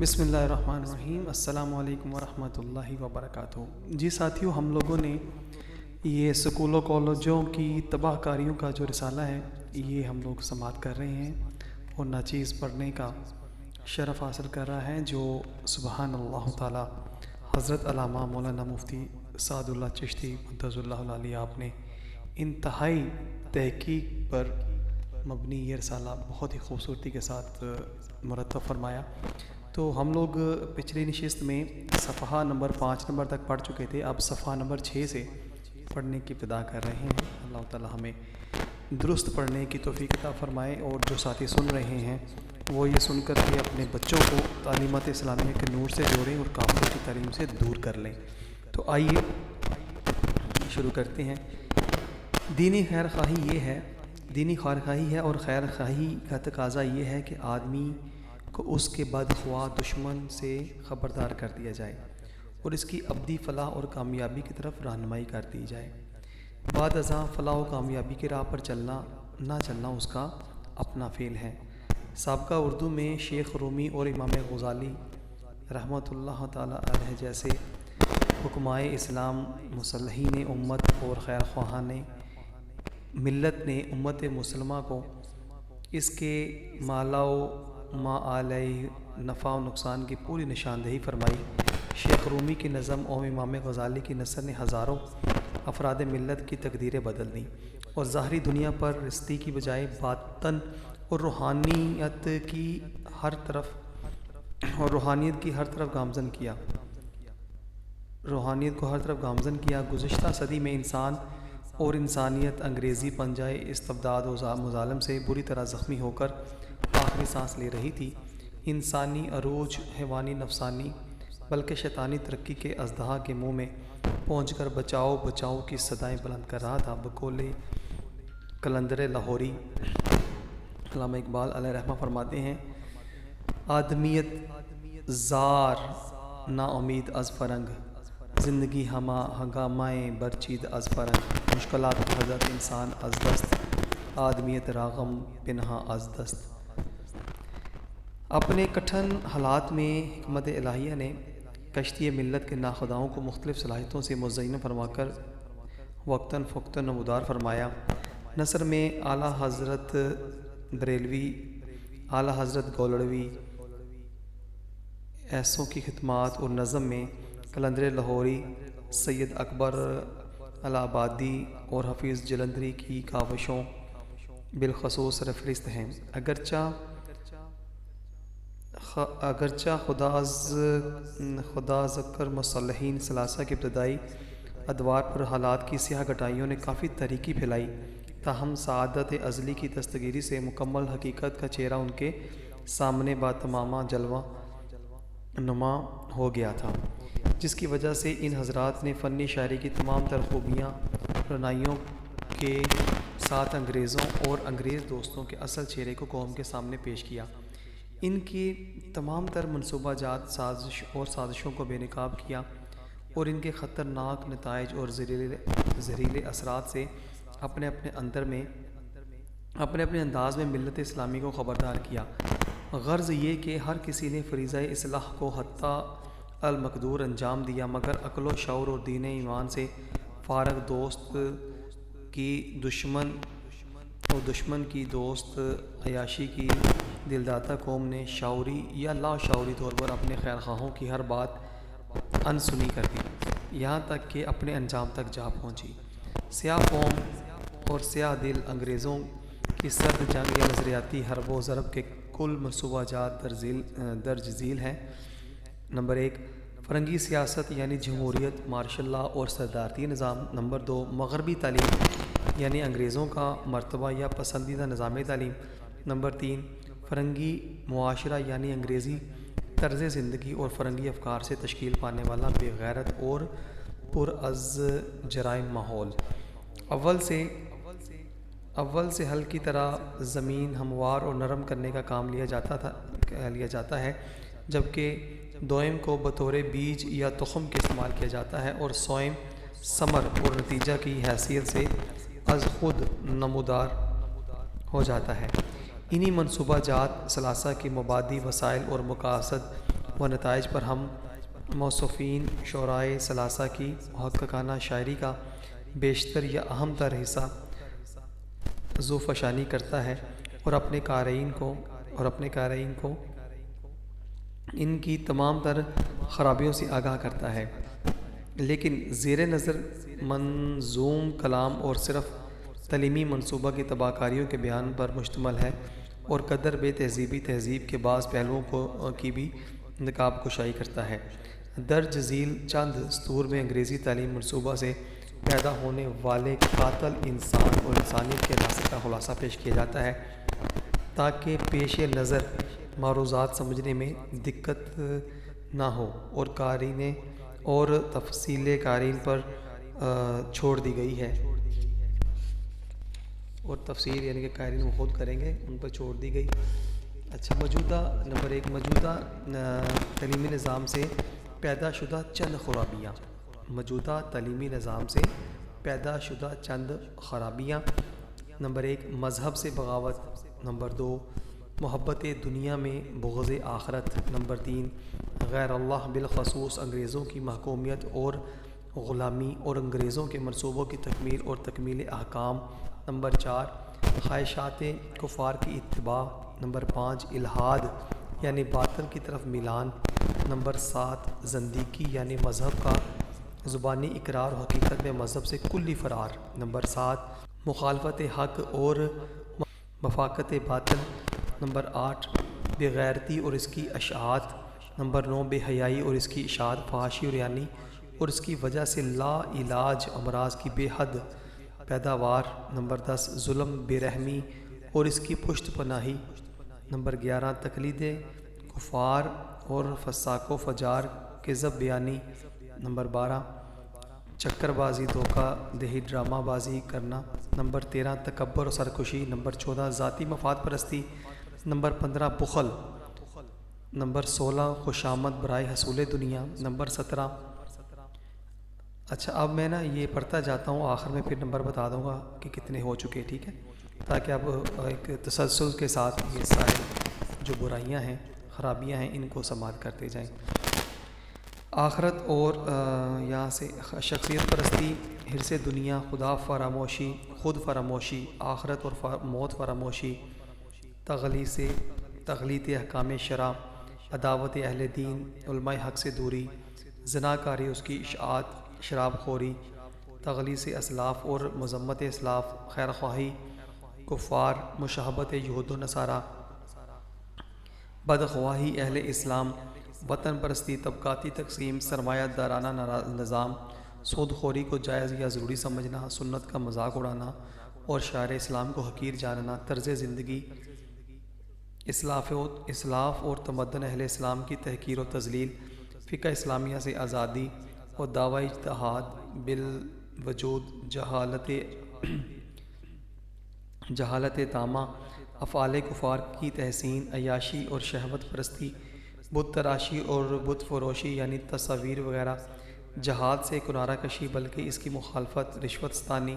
بسم اللہ الرحمن الرحیم۔ السلام علیکم ورحمۃ اللہ وبرکاتہ۔ جی ساتھیوں، ہم لوگوں نے یہ اسکولوں کالجوں کی تباہ کاریوں کا جو رسالہ ہے یہ ہم لوگ سماعت کر رہے ہیں اور ناچیز پڑھنے کا شرف حاصل کر رہا ہے، جو سبحان اللہ تعالی حضرت علامہ مولانا مفتی سعد اللہ چشتی مدظ اللہ العلی آپ نے انتہائی تحقیق پر مبنی یہ رسالہ بہت ہی خوبصورتی کے ساتھ مرتب فرمایا۔ تو ہم لوگ پچھلی نشست میں صفحہ نمبر 5 تک پڑھ چکے تھے، اب صفحہ نمبر 6 سے پڑھنے کی ابتدا کر رہے ہیں۔ اللہ تعالی ہمیں درست پڑھنے کی توفیق عطا فرمائے، اور جو ساتھی سن رہے ہیں وہ یہ سن کر کے اپنے بچوں کو تعلیمات اسلامیہ کے نور سے جوڑیں اور کافروں کی تعلیم سے دور کر لیں۔ تو آئیے شروع کرتے ہیں۔ دینی خیر خواہی ہے اور خیر خواہی کا تقاضا یہ ہے کہ آدمی کو اس کے بدخواہ دشمن سے خبردار کر دیا جائے اور اس کی ابدی فلاح اور کامیابی کی طرف رہنمائی کر دی جائے۔ بعد ازاں فلاح و کامیابی کی راہ پر نہ چلنا اس کا اپنا فعل ہے۔ سابقہ اردو میں شیخ رومی اور امام غزالی رحمۃ اللہ تعالی علیہ جیسے حکمائے اسلام، مصلحین امت اور خیر خواہان ملت نے امت مسلمہ کو اس کے مالا و ما علیہ نفع و نقصان کی پوری نشاندہی فرمائی۔ شیخ رومی کی نظم اور امام غزالی کی نثر نے ہزاروں افراد ملت کی تقدیریں بدل دیں اور ظاہری دنیا پر رستی کی بجائے باطن اور روحانیت کی ہر طرف گامزن کیا۔ گزشتہ صدی میں انسان اور انسانیت انگریزی پنجائے استبداد و مظالم سے بری طرح زخمی ہو کر آخری سانس لے رہی تھی۔ انسانی عروج حیوانی نفسانی بلکہ شیطانی ترقی کے اژدہا کے منہ میں پہنچ کر بچاؤ بچاؤ کی صدائیں بلند کر رہا تھا۔ بقول قلندر لاہوری علامہ اقبال علیہ رحمہ فرماتے ہیں: آدمیت زار نا امید از فرنگ، زندگی ہنگامائیں برچید از فرنگ، مشکلات حضرت انسان از دست، آدمیت راغم پنہا از دست۔ اپنے کٹھن حالات میں حکمت الہیہ نے کشتی ملت کے ناخداؤں کو مختلف صلاحیتوں سے مزین فرما کر وقتاً فوقتاً نمودار فرمایا۔ نثر میں اعلیٰ حضرت بریلوی، اعلیٰ حضرت گولڑوی ایسوں کی خدمات اور نظم میں قلندر لاہوری، سید اکبر الہ آبادی اور حفیظ جلندری کی کاوشوں بالخصوص سرفہرست ہیں۔ اگرچہ خدا ذکر مصلحین ثلاثہ کے ابتدائی ادوار پر حالات کی سیاہ گٹائیوں نے کافی تاریکی پھیلائی، تاہم سعادت ازلی کی دستگیری سے مکمل حقیقت کا چہرہ ان کے سامنے باتمام جلوہ نما ہو گیا تھا، جس کی وجہ سے ان حضرات نے فنی شاعری کی تمام تر خوبیاں رعنائیوں کے ساتھ انگریزوں اور انگریز دوستوں کے اصل چہرے کو قوم کے سامنے پیش کیا۔ ان کی تمام تر منصوبہ جات سازشوں کو بے نقاب کیا اور ان کے خطرناک نتائج اور زہریلے اثرات سے اپنے اپنے انداز میں ملت اسلامی کو خبردار کیا۔ غرض یہ کہ ہر کسی نے فریضہ اصلاح کو حتی المقدور انجام دیا، مگر عقل و شعور اور دین ایمان سے فارغ دوست کی دشمن کی دوست عیاشی کی دلدادہ قوم نے شعوری یا لا شعوری طور پر اپنے خیر خواہوں کی ہر بات انسنی کر دی، یہاں تک کہ اپنے انجام تک جا پہنچی۔ سیاہ قوم اور سیاہ دل انگریزوں کی سرد جنگ یا نظریاتی حرب و ضرب کے کل منصوبہ جات درج ذیل ہیں۔ نمبر 1، فرنگی سیاست یعنی جمہوریت، مارشل لا اور صدارتی نظام۔ نمبر 2، مغربی تعلیم یعنی انگریزوں کا مرتبہ یا پسندیدہ نظام تعلیم۔ نمبر 3، فرنگی معاشرہ یعنی انگریزی طرز زندگی اور فرنگی افکار سے تشکیل پانے والا بے غیرت اور پر از جرائم ماحول۔ اول سے حل کی طرح زمین ہموار اور نرم کرنے کا کام لیا جاتا ہے، جبکہ دوئم کو بطور بیج یا تخم کے استعمال کیا جاتا ہے، اور سوئم ثمر اور نتیجہ کی حیثیت سے از خود نمودار ہو جاتا ہے۔ انہی منصوبہ جات ثلاثہ کی مبادی وسائل اور مقاصد و نتائج پر ہم موصوفین شعرائے ثلاثہ کی محققانہ شاعری کا بیشتر یا اہم تر حصہ ذوفشانی کرتا ہے اور اپنے قارئین کو ان کی تمام تر خرابیوں سے آگاہ کرتا ہے، لیکن زیر نظر منظوم کلام اور صرف تعلیمی منصوبہ کی تباہ کاریوں کے بیان پر مشتمل ہے اور قدر بے تہذیب کے بعض پہلوؤں کی بھی نقاب کشائی کرتا ہے۔ درج ذیل چند سطور میں انگریزی تعلیم منصوبہ سے پیدا ہونے والے قاتل انسان اور انسانیت کے عناصر کا خلاصہ پیش کیا جاتا ہے تاکہ پیش نظر معروضات سمجھنے میں دقت نہ ہو اور تفصیل قارئین پر چھوڑ دی گئی ہے، اور تفصیل یعنی کہ قارئین وہ خود کریں گے، ان پر چھوڑ دی گئی۔ اچھا، نمبر 1 موجودہ تعلیمی نظام سے پیدا شدہ چند خرابیاں۔ موجودہ تعلیمی نظام سے پیدا شدہ چند خرابیاں۔ نمبر 1 مذہب سے بغاوت۔ نمبر 2 محبت دنیا میں بغض آخرت۔ نمبر 3 غیر اللہ بالخصوص انگریزوں کی محکومیت اور غلامی اور انگریزوں کے منصوبوں کی تکمیل اور تکمیل احکام۔ نمبر 4 خواہشات کفار کی اتباع۔ نمبر 5 الحاد یعنی باطل کی طرف میلان۔ نمبر 7 زندیقی یعنی مذہب کا زبانی اقرار و حقیقت میں مذہب سے کلی فرار۔ نمبر 7 مخالفت حق اور مفاقت باطل۔ نمبر 8 بے غیرتی اور اس کی اشاعت۔ نمبر 9 بے حیائی اور اس کی اشاعت، فحاشی اور یعنی اور اس کی وجہ سے لا علاج امراض کی بے حد پیداوار۔ نمبر 10 ظلم، بے رحمی اور اس کی پشت پناہی۔ نمبر 11 تقلید کفار اور فساق و فجار کذب بیانی۔ نمبر 12 چکر بازی، دھوکہ دہی، ڈرامہ بازی کرنا۔ نمبر 13 تکبر و سرکشی۔ نمبر 14 ذاتی مفاد پرستی۔ نمبر 15 بخل۔ نمبر 16 خوشامد برائے حصول دنیا۔ نمبر 17 اچھا، اب میں یہ پڑھتا جاتا ہوں، آخر میں پھر نمبر بتا دوں گا کہ کتنے ہو چکے، ٹھیک ہے، تاکہ اب ایک تسلسل کے ساتھ یہ سارے جو برائیاں ہیں، خرابیاں ہیں، ان کو سماعت کرتے جائیں۔ آخرت اور یہاں سے شخصیت پرستی، حرص دنیا، خود فراموشی، آخرت اور موت فراموشی، تغلیط احکام شرع، عداوت اہل دین، علماء حق سے دوری، زناکاری اس کی اشاعت، شراب خوری، تغلیظ اسلاف اور مذمت اسلاف، خیر خواہی کفار، مشابہت یہود و نصارہ، بدخواہی اہل اسلام، وطن پرستی، طبقاتی تقسیم، سرمایہ دارانہ نظام، سود خوری کو جائز یا ضروری سمجھنا، سنت کا مذاق اڑانا اور شاعر اسلام کو حقیر جاننا، طرز زندگی، اسلاف اور تمدن اہل اسلام کی تحقیر و تذلیل، فقہ اسلامیہ سے آزادی اور دعوی اجتہاد بالوجود، جہالت تامہ، افعال کفار کی تحسین، عیاشی اور شہوت پرستی، بت تراشی اور بت فروشی یعنی تصاویر وغیرہ، جہاد سے کنارہ کشی بلکہ اس کی مخالفت، رشوت ستانی،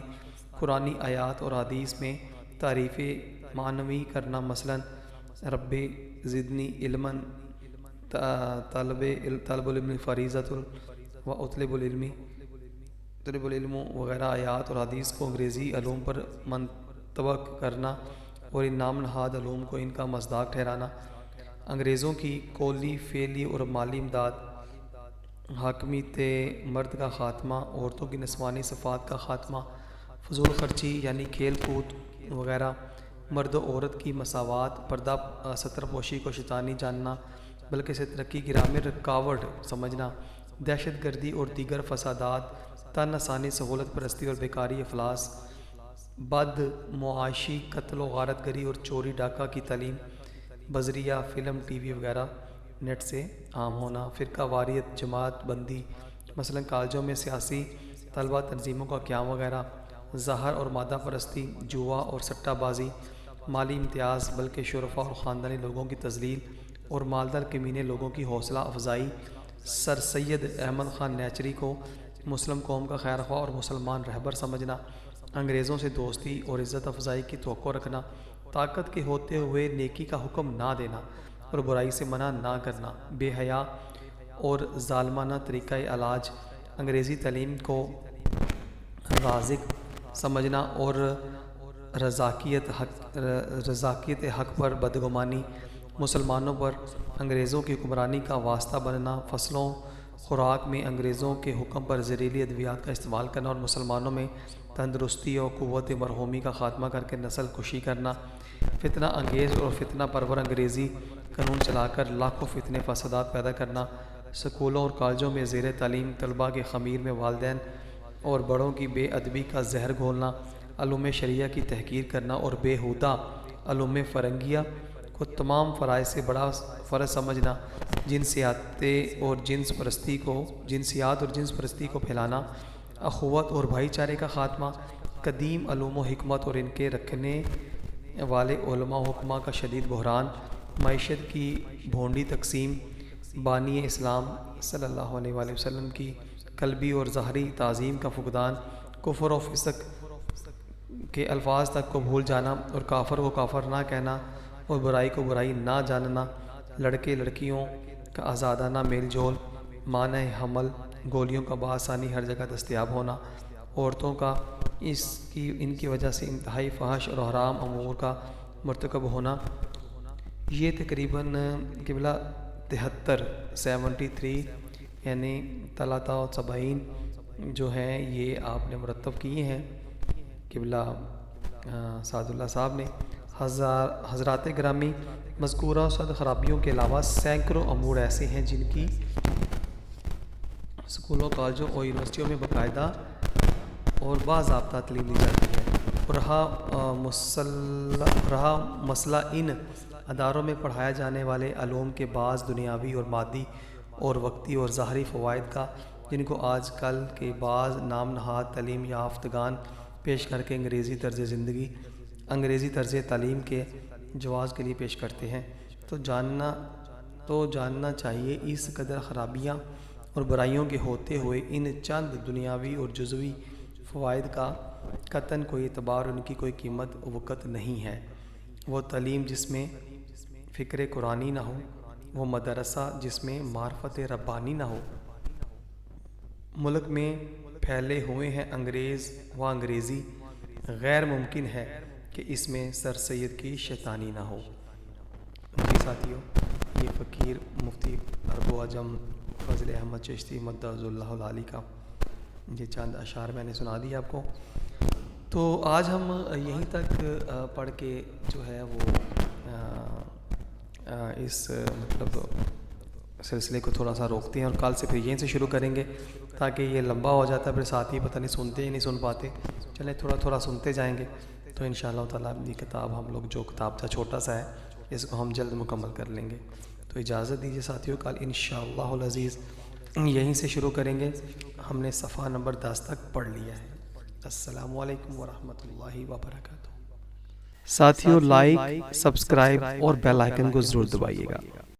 قرآنی آیات اور حدیث میں تعریف معنوی کرنا، مثلا رب زدنی علما، طلب العلم فریضۃ و اطلب العلم وغیرہ آیات اور حدیث کو انگریزی علوم پر منطبق کرنا اور ان نام نہاد علوم کو ان کا مصداق ٹھہرانا، انگریزوں کی قولی، فعلی اور مالی امداد، حاکمیت مرد کا خاتمہ، عورتوں کی نسوانی صفات کا خاتمہ، فضول خرچی یعنی کھیل کود وغیرہ، مرد و عورت کی مساوات، پردہ ستر پوشی کو شیطانی جاننا بلکہ اسے ترقی کی راہ میں رکاوٹ سمجھنا، دہشت گردی اور دیگر فسادات، تن آسانی، سہولت پرستی اور بیکاری، افلاس، بد معاشی، قتل و غارت گری اور چوری ڈاکہ کی تعلیم، بذریعہ فلم، ٹی وی وغیرہ نیٹ سے عام ہونا، فرقہ واریت، جماعت بندی، مثلا کالجوں میں سیاسی طلبہ تنظیموں کا قیام وغیرہ، زہر اور مادہ پرستی، جوا اور سٹہ بازی، مالی امتیاز بلکہ شرفا اور خاندانی لوگوں کی تذلیل اور مالدار کمینے لوگوں کی حوصلہ افزائی، سر سید احمد خان نیچری کو مسلم قوم کا خیر خواہ اور مسلمان رہبر سمجھنا، انگریزوں سے دوستی اور عزت افزائی کی توقع رکھنا، طاقت کے ہوتے ہوئے نیکی کا حکم نہ دینا، اور برائی سے منع نہ کرنا، بے حیا اور ظالمانہ طریقہ علاج، انگریزی تعلیم کو رازق سمجھنا اور رضاکیت حق پر بدگمانی، مسلمانوں پر انگریزوں کی حکمرانی کا واسطہ بننا، فصلوں خوراک میں انگریزوں کے حکم پر زہریلی ادویات کا استعمال کرنا اور مسلمانوں میں تندرستی اور قوت مرحومی کا خاتمہ کر کے نسل کشی کرنا، فتنہ انگیز اور فتنہ پرور انگریزی قانون چلا کر لاکھوں فتنے فسادات پیدا کرنا، سکولوں اور کالجوں میں زیر تعلیم طلباء کے خمیر میں والدین اور بڑوں کی بے ادبی کا زہر گھولنا، علوم شریعہ کی تحقیر کرنا اور بیہودہ علوم فرنگیہ کو تمام فرائض سے بڑا فرض سمجھنا، جنسیات اور جنس پرستی کو پھیلانا، اخوت اور بھائی چارے کا خاتمہ، قدیم علوم و حکمت اور ان کے رکھنے والے علماء و حکماء کا شدید بحران، معیشت کی بھونڈی تقسیم، بانی اسلام صلی اللہ علیہ وآلہ وسلم کی قلبی اور ظاہری تعظیم کا فقدان، کفر و فسق کے الفاظ تک کو بھول جانا اور کافر کو کافر نہ کہنا اور برائی کو برائی نہ جاننا، لڑکے لڑکیوں کا آزادانہ میل جول، مانع حمل گولیوں کا بآسانی ہر جگہ دستیاب ہونا، عورتوں کا ان کی وجہ سے انتہائی فحش اور حرام امور کا مرتکب ہونا، یہ تقریباً قبلہ 73 یعنی 73 جو ہیں یہ آپ نے مرتب کیے ہیں قبلہ سعد اللہ صاحب نے۔ حضرات گرامی، مذکورہ صد خرابیوں کے علاوہ سینکڑوں امور ایسے ہیں جن کی اسکولوں کالجوں اور یونیورسٹیوں میں باقاعدہ اور باضابطہ تعلیم دی جاتی ہے، اور رہا مسئلہ ان اداروں میں پڑھائے جانے والے علوم کے بعض دنیاوی اور مادی اور وقتی اور ظاہری فوائد کا، جن کو آج کل کے بعض نام نہاد تعلیم یافتگان پیش کر کے انگریزی طرز تعلیم کے جواز کے لیے پیش کرتے ہیں، تو جاننا چاہیے اس قدر خرابیاں اور برائیوں کے ہوتے ہوئے ان چند دنیاوی اور جزوی فوائد کا قطعاً کوئی اعتبار، ان کی کوئی قیمت وقت نہیں ہے۔ وہ تعلیم جس میں فکر قرآنی نہ ہو، وہ مدرسہ جس میں معرفت ربانی نہ ہو، ملک میں پھیلے ہوئے ہیں انگریز و انگریزی، غیر ممکن ہے کہ اس میں سر سید کی شیطانی نہ ہو۔ جی ساتھیو، یہ فقیر مفتی عرب و عجم فضل احمد چشتی مدّ اللہ العالی کا یہ چند اشعار میں نے سنا دیا آپ کو۔ تو آج ہم یہیں تک پڑھ کے جو ہے وہ اس سلسلے کو تھوڑا سا روکتے ہیں، اور کل سے پھر یہیں سے شروع کریں گے تاکہ یہ لمبا ہو جاتا ہے، پھر ساتھی پتہ نہیں سنتے ہی نہیں سن پاتے۔ چلیں تھوڑا تھوڑا سنتے جائیں گے تو انشاءاللہ تعالیٰ یہ کتاب ہم لوگ جو کتاب تھا چھوٹا سا ہے اس کو ہم جلد مکمل کر لیں گے۔ تو اجازت دیجیے ساتھیوں، کل انشاءاللہ العزیز یہیں سے شروع کریں گے۔ ہم نے صفحہ نمبر 10 تک پڑھ لیا ہے۔ السلام علیکم ورحمۃ اللہ وبرکاتہ۔ ساتھیوں، لائک، سبسکرائب اور بیل آئیکن کو ضرور دبائیے گا۔